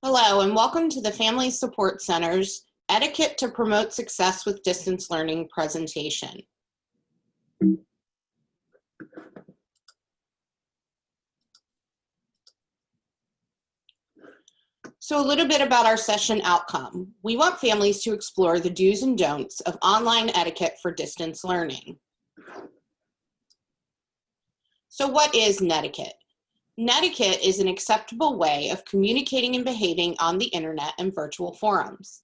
Hello, and welcome to the Family Support Center's Etiquette to Promote Success with Distance Learning presentation. So a little bit about our session outcome. We want families to explore the do's and don'ts of online etiquette for distance learning. So what is Netiquette? Netiquette is an acceptable way of communicating and behaving on the internet and virtual forums.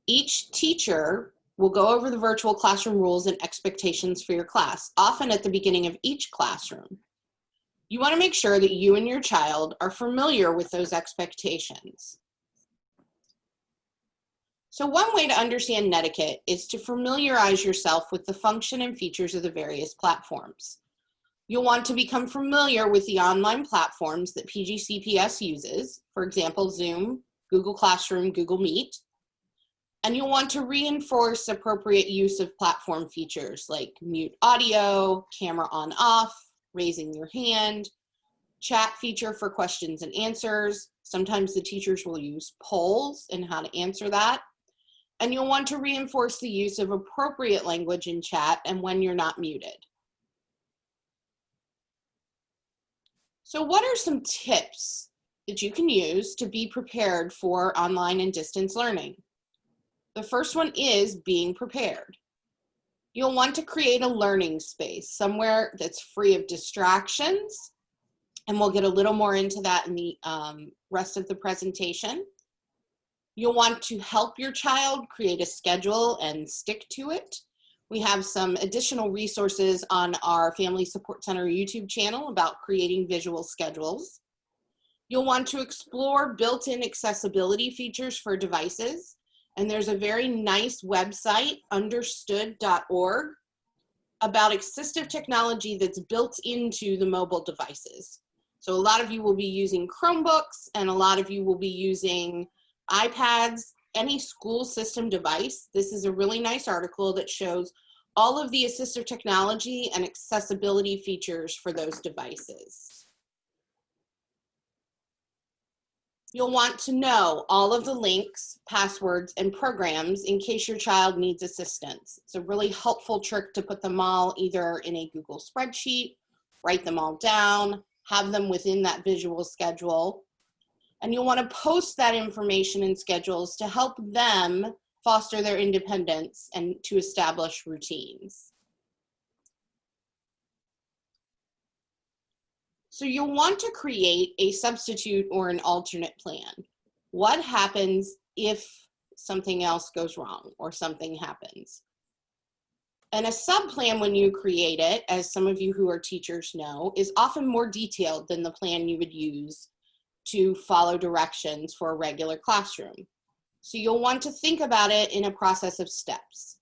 Each teacher will go over the virtual classroom rules and expectations for your class, often at the beginning of each classroom. You want to make sure that you and your child are familiar with those expectations. So one way to understand Netiquette is to familiarize yourself with the function and features of the various platforms. You'll want to become familiar with the online platforms that PGCPS uses, for example, Zoom, Google Classroom, Google Meet. And you'll want to reinforce appropriate use of platform features like mute audio, camera on off, raising your hand, chat feature for questions and answers. Sometimes the teachers will use polls and how to answer that. And you'll want to reinforce the use of appropriate language in chat and when you're not muted. So what are some tips that you can use to be prepared for online and distance learning? The first one is being prepared. You'll want to create a learning space, somewhere that's free of distractions, and we'll get a little more into that in the rest of the presentation. You'll want to help your child create a schedule and stick to it. We have some additional resources on our Family Support Center YouTube channel about creating visual schedules. You'll want to explore built-in accessibility features for devices. And there's a very nice website, understood.org, about assistive technology that's built into the mobile devices. So a lot of you will be using Chromebooks, and a lot of you will be using iPads, any school system device. This is a really nice article that shows all of the assistive technology and accessibility features for those devices. You'll want to know all of the links, passwords, and programs in case your child needs assistance. It's a really helpful trick to put them all either in a Google spreadsheet, write them all down, have them within that visual schedule. And you'll want to post that information in schedules to help them foster their independence and to establish routines. So you'll want to create a substitute or an alternate plan. What happens if something else goes wrong or something happens? And a sub-plan, when you create it, as some of you who are teachers know, is often more detailed than the plan you would use to follow directions for a regular classroom. So you'll want to think about it in a process of steps.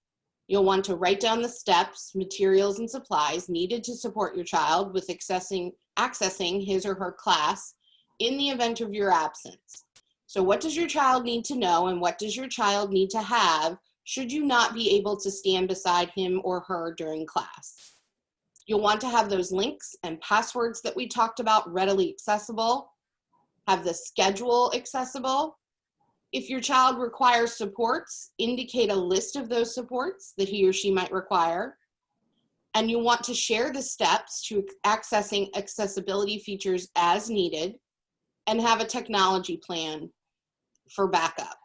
You'll want to write down the steps, materials, and supplies needed to support your child with accessing his or her class in the event of your absence. So what does your child need to know, and what does your child need to have should you not be able to stand beside him or her during class? You'll want to have those links and passwords that we talked about readily accessible, have the schedule accessible. If your child requires supports, indicate a list of those supports that he or she might require. And you want to share the steps to accessing accessibility features as needed, and have a technology plan for backup.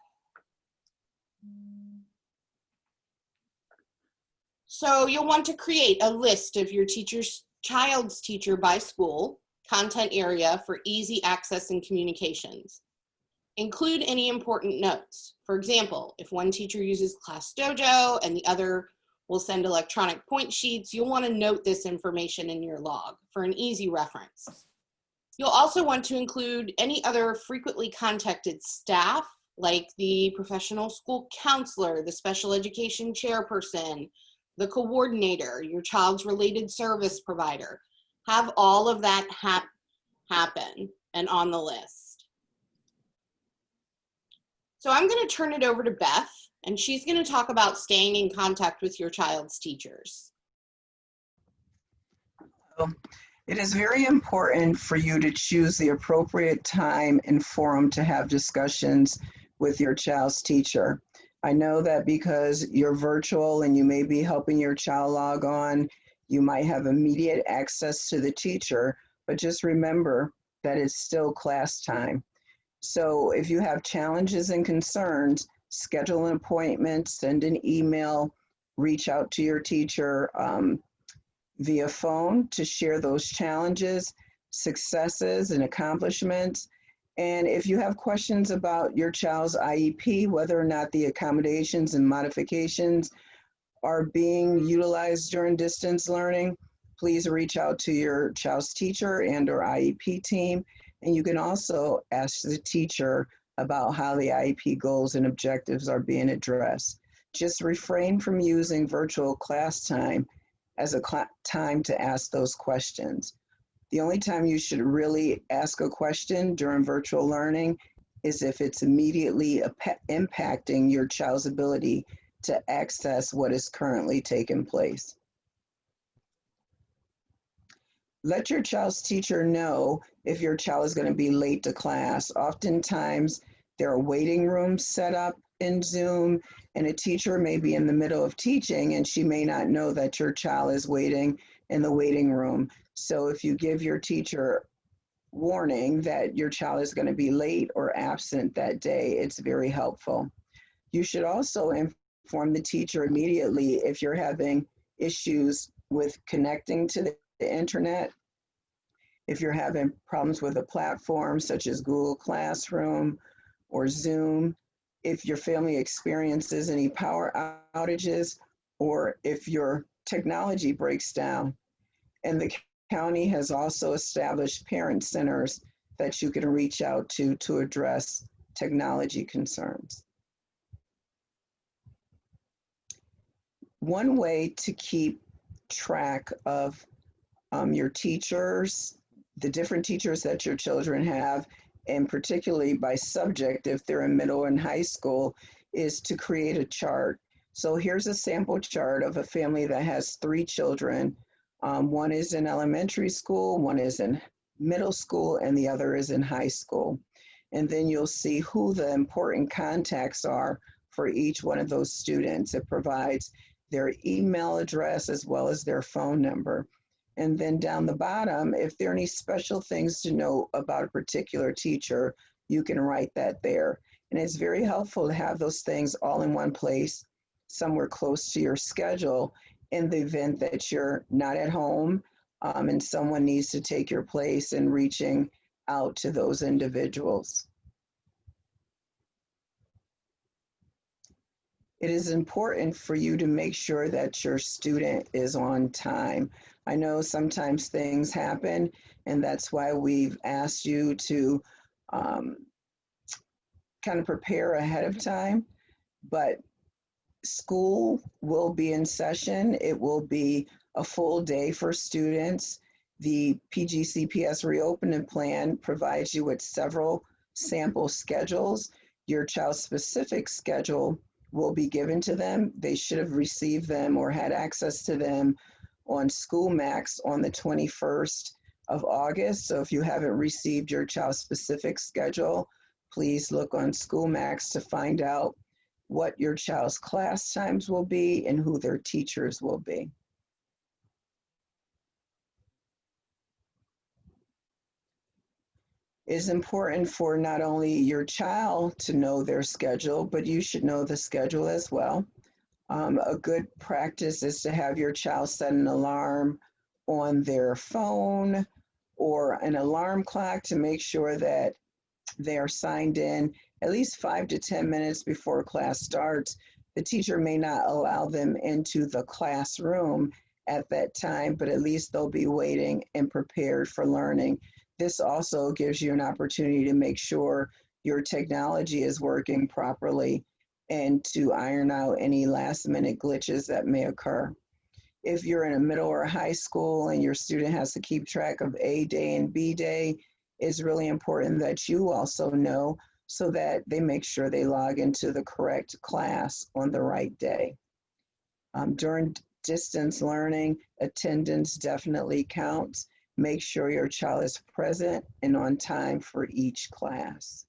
So you'll want to create a list of your child's teacher by school, content area for easy access and communications. Include any important notes. For example, if one teacher uses Class Dojo and the other will send electronic point sheets, you'll want to note this information in your log for an easy reference. You'll also want to include any other frequently contacted staff, like the professional school counselor, the special education chairperson, the coordinator, your child's related service provider. Have all of that happen and on the list. So I'm going to turn it over to Beth, and she's going to talk about staying in contact with your child's teachers. It is very important for you to choose the appropriate time and forum to have discussions with your child's teacher. I know that because you're virtual and you may be helping your child log on, you might have immediate access to the teacher, but just remember that it's still class time. So if you have challenges and concerns, schedule an appointment, send an email, reach out to your teacher via phone to share those challenges, successes, and accomplishments. And if you have questions about your child's IEP, whether or not the accommodations and modifications are being utilized during distance learning, please reach out to your child's teacher and or IEP team. And you can also ask the teacher about how the IEP goals and objectives are being addressed. Just refrain from using virtual class time as a time to ask those questions. The only time you should really ask a question during virtual learning is if it's immediately impacting your child's ability to access what is currently taking place. Let your child's teacher know if your child is going to be late to class. Oftentimes, there are waiting rooms set up in Zoom, and a teacher may be in the middle of teaching and she may not know that your child is waiting in the waiting room. So if you give your teacher warning that your child is going to be late or absent that day, it's very helpful. You should also inform the teacher immediately if you're having issues with connecting to the internet, if you're having problems with a platform such as Google Classroom or Zoom, if your family experiences any power outages, or if your technology breaks down. And the county has also established parent centers that you can reach out to address technology concerns. One way to keep track of your teachers, the different teachers that your children have, and particularly by subject if they're in middle and high school, is to create a chart. So here's a sample chart of a family that has 3 children. One is in elementary school, one is in middle school, and the other is in high school. And then you'll see who the important contacts are for each one of those students. It provides their email address as well as their phone number. And then down the bottom, if there are any special things to know about a particular teacher, you can write that there. And it's very helpful to have those things all in one place, somewhere close to your schedule, in the event that you're not at home and someone needs to take your place in reaching out to those individuals. It is important for you to make sure that your student is on time. I know sometimes things happen, and that's why we've asked you to kind of prepare ahead of time, but school will be in session. It will be a full day for students. The PGCPS reopening plan provides you with several sample schedules. Your child's specific schedule will be given to them. They should have received them or had access to them on SchoolMax on the 21st of August. So if you haven't received your child's specific schedule, please look on SchoolMax to find out what your child's class times will be and who their teachers will be. It's important for not only your child to know their schedule, but you should know the schedule as well. A good practice is to have your child set an alarm on their phone or an alarm clock to make sure that they are signed in at least 5 to 10 minutes before class starts. The teacher may not allow them into the classroom at that time, but at least they'll be waiting and prepared for learning. This also gives you an opportunity to make sure your technology is working properly and to iron out any last minute glitches that may occur. If you're in a middle or high school and your student has to keep track of A day and B day, it's really important that you also know so that they make sure they log into the correct class on the right day. During distance learning, attendance definitely counts. Make sure your child is present and on time for each class.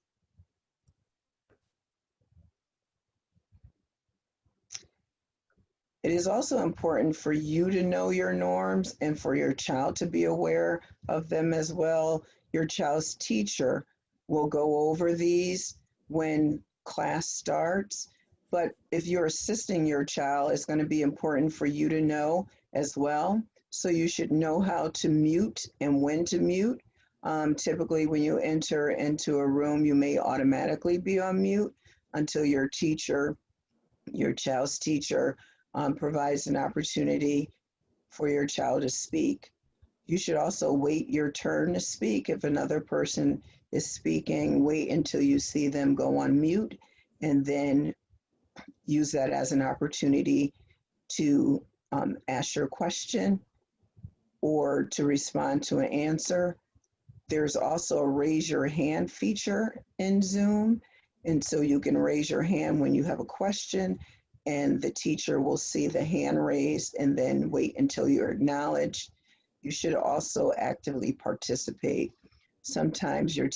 It is also important for you to know your norms and for your child to be aware of them as well. Your child's teacher will go over these when class starts, but if you're assisting your child, it's going to be important for you to know as well. So you should know how to mute and when to mute. Typically, when you enter into a room, you may automatically be on mute until your child's teacher provides an opportunity for your child to speak. You should also wait your turn to speak. If another person is speaking, wait until you see them go on mute and then use that as an opportunity to ask your question or to respond to an answer. There's also a raise your hand feature in Zoom. And so you can raise your hand when you have a question, and the teacher will see the hand raised and then wait until you're acknowledged. You should also actively participate. Sometimes your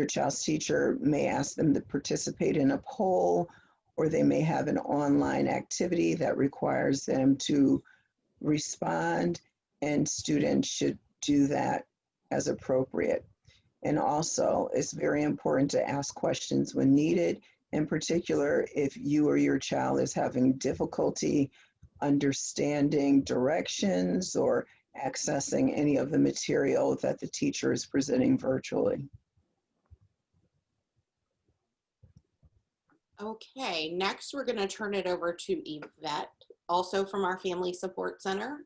child's teacher may ask them to participate in a poll, or they may have an online activity that requires them to respond, and students should do that as appropriate. And also, it's very important to ask questions when needed, in particular if you or your child is having difficulty understanding directions or accessing any of the material that the teacher is presenting virtually. Okay, next we're going to turn it over to Yvette, also from our Family Support Center.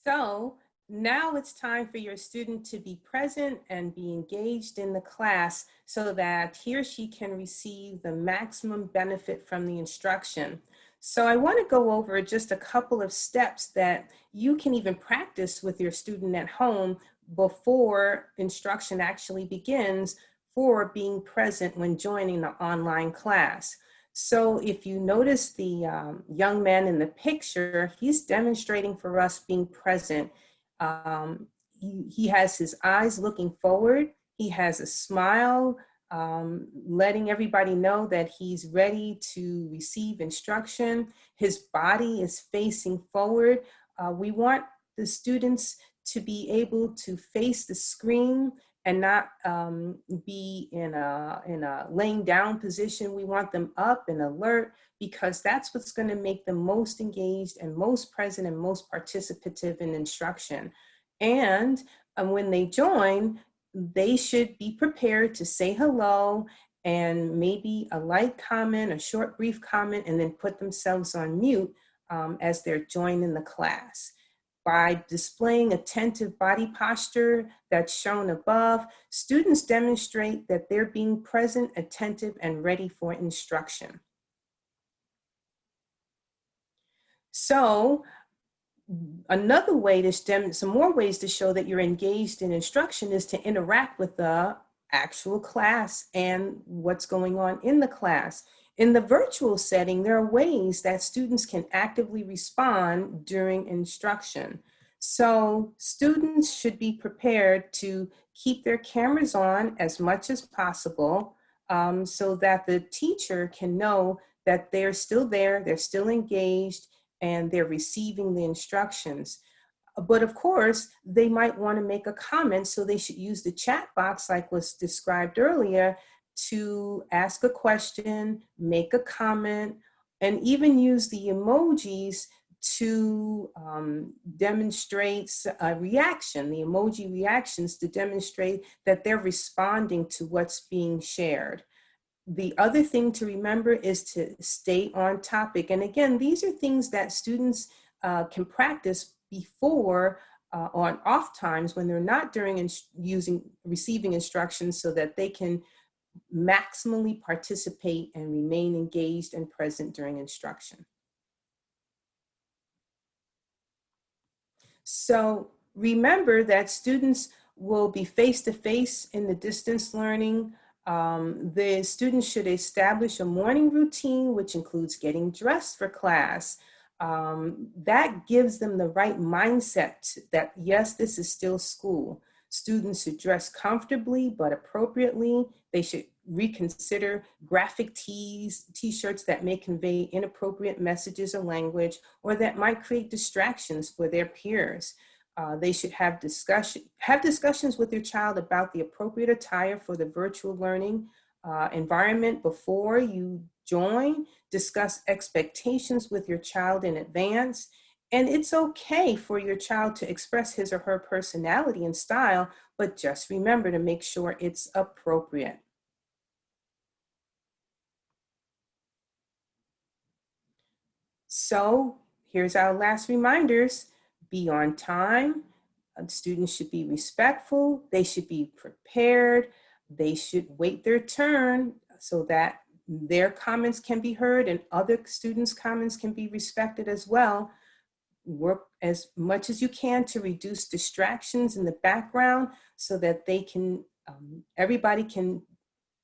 So now it's time for your student to be present and be engaged in the class so that he or she can receive the maximum benefit from the instruction. So I want to go over just a couple of steps that you can even practice with your student at home before instruction actually begins for being present when joining the online class. So if you notice the young man in the picture, he's demonstrating for us being present. He has his eyes looking forward. He has a smile, letting everybody know that he's ready to receive instruction. His body is facing forward. We want the students to be able to face the screen and not be in a laying down position. We want them up and alert, because that's what's going to make them most engaged and most present and most participative in instruction. And when they join, they should be prepared to say hello and maybe a light comment, a short brief comment, and then put themselves on mute as they're joining the class. By displaying attentive body posture that's shown above, students demonstrate that they're being present, attentive, and ready for instruction. So another way to some more ways to show that you're engaged in instruction is to interact with the actual class and what's going on in the class. In the virtual setting, there are ways that students can actively respond during instruction. So students should be prepared to keep their cameras on as much as possible so that the teacher can know that they're still there, they're still engaged, and they're receiving the instructions. But of course, they might want to make a comment, so they should use the chat box like was described earlier to ask a question, make a comment, and even use the emojis to demonstrate a reaction, the emoji reactions to demonstrate that they're responding to what's being shared. The other thing to remember is to stay on topic. And again, these are things that students can practice before on off times when they're not receiving instructions, so that they can maximally participate and remain engaged and present during instruction. So remember that students will be face-to-face in the distance learning. The students should establish a morning routine, which includes getting dressed for class, that gives them the right mindset that, yes, this is still school. Students should dress comfortably but appropriately. They should reconsider graphic tees, t-shirts that may convey inappropriate messages or language, or that might create distractions for their peers. They should have discussions with your child about the appropriate attire for the virtual learning environment before you join. Discuss expectations with your child in advance. And it's okay for your child to express his or her personality and style, but just remember to make sure it's appropriate. So here's our last reminders. Be on time. Students should be respectful. They should be prepared. They should wait their turn so that their comments can be heard and other students' comments can be respected as well. Work as much as you can to reduce distractions in the background so that they can, everybody can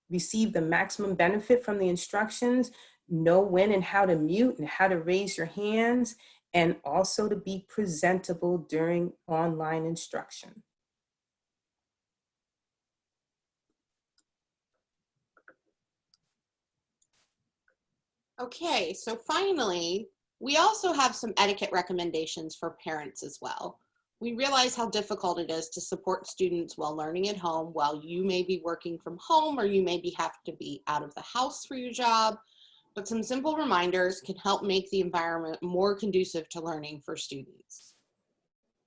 receive the maximum benefit from the instructions. Know when and how to mute and how to raise your hands, and also to be presentable during online instruction. Okay, so finally, we also have some etiquette recommendations for parents as well. We realize how difficult it is to support students while learning at home, while you may be working from home or you maybe have to be out of the house for your job, but some simple reminders can help make the environment more conducive to learning for students.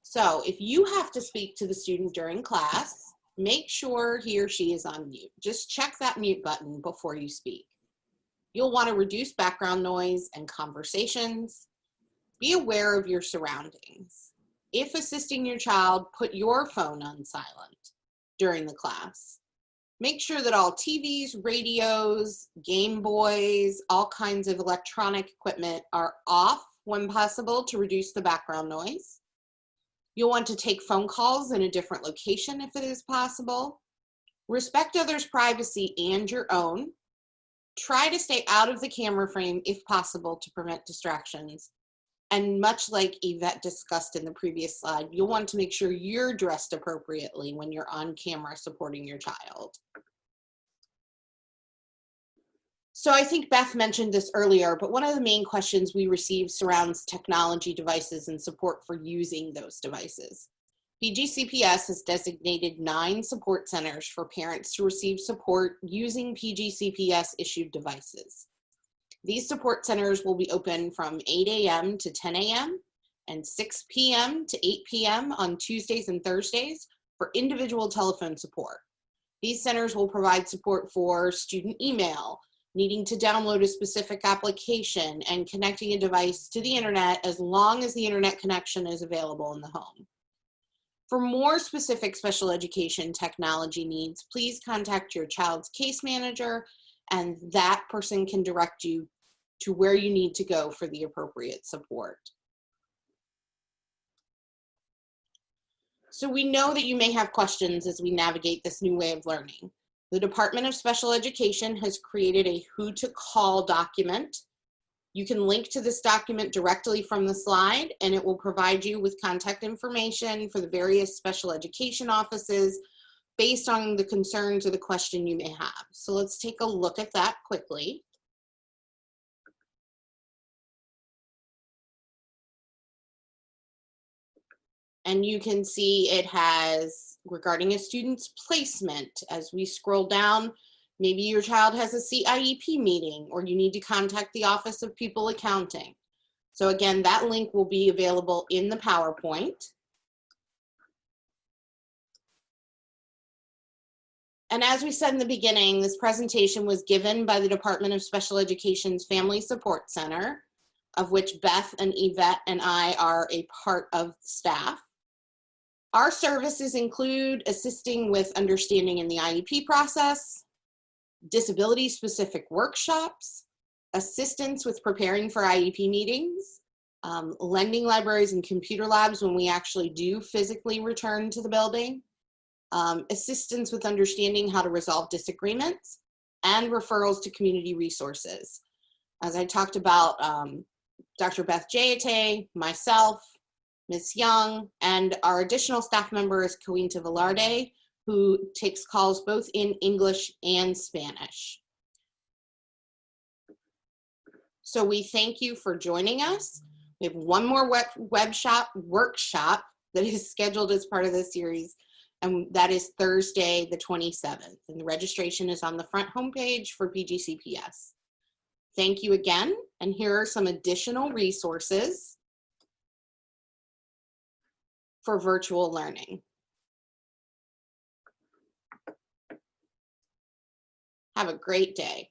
So if you have to speak to the student during class, make sure he or she is on mute. Just check that mute button before you speak. You'll want to reduce background noise and conversations. Be aware of your surroundings. If assisting your child, put your phone on silent during the class. Make sure that all TVs, radios, Game Boys, all kinds of electronic equipment are off when possible to reduce the background noise. You'll want to take phone calls in a different location if it is possible. Respect others' privacy and your own. Try to stay out of the camera frame if possible to prevent distractions. And much like Yvette discussed in the previous slide, you'll want to make sure you're dressed appropriately when you're on camera supporting your child. So I think Beth mentioned this earlier, but one of the main questions we receive surrounds technology devices and support for using those devices. PGCPS has designated 9 support centers for parents to receive support using PGCPS issued devices. These support centers will be open from 8 a.m. to 10 a.m. and 6 p.m. to 8 p.m. on Tuesdays and Thursdays for individual telephone support. These centers will provide support for student email, needing to download a specific application, and connecting a device to the internet as long as the internet connection is available in the home. For more specific special education technology needs, please contact your child's case manager, and that person can direct you to where you need to go for the appropriate support. So we know that you may have questions as we navigate this new way of learning. The Department of Special Education has created a who to call document. You can link to this document directly from the slide, and it will provide you with contact information for the various special education offices based on the concerns or the question you may have. So let's take a look at that quickly. And you can see it has regarding a student's placement. As we scroll down, maybe your child has a CIEP meeting or you need to contact the Office of People Accounting. So again, that link will be available in the PowerPoint. And as we said in the beginning, this presentation was given by the Department of Special Education's Family Support Center, of which Beth and Yvette and I are a part of the staff. Our services include assisting with understanding in the IEP process, disability-specific workshops, assistance with preparing for IEP meetings, lending libraries and computer labs when we actually do physically return to the building, assistance with understanding how to resolve disagreements, and referrals to community resources. As I talked about Dr. Beth Jayate, myself, Ms. Young, and our additional staff member is Cointa Velarde, who takes calls both in English and Spanish. So we thank you for joining us. We have one more workshop that is scheduled as part of this series, and that is Thursday, the 27th. And the registration is on the front homepage for PGCPS. Thank you again, and here are some additional resources for virtual learning. Have a great day.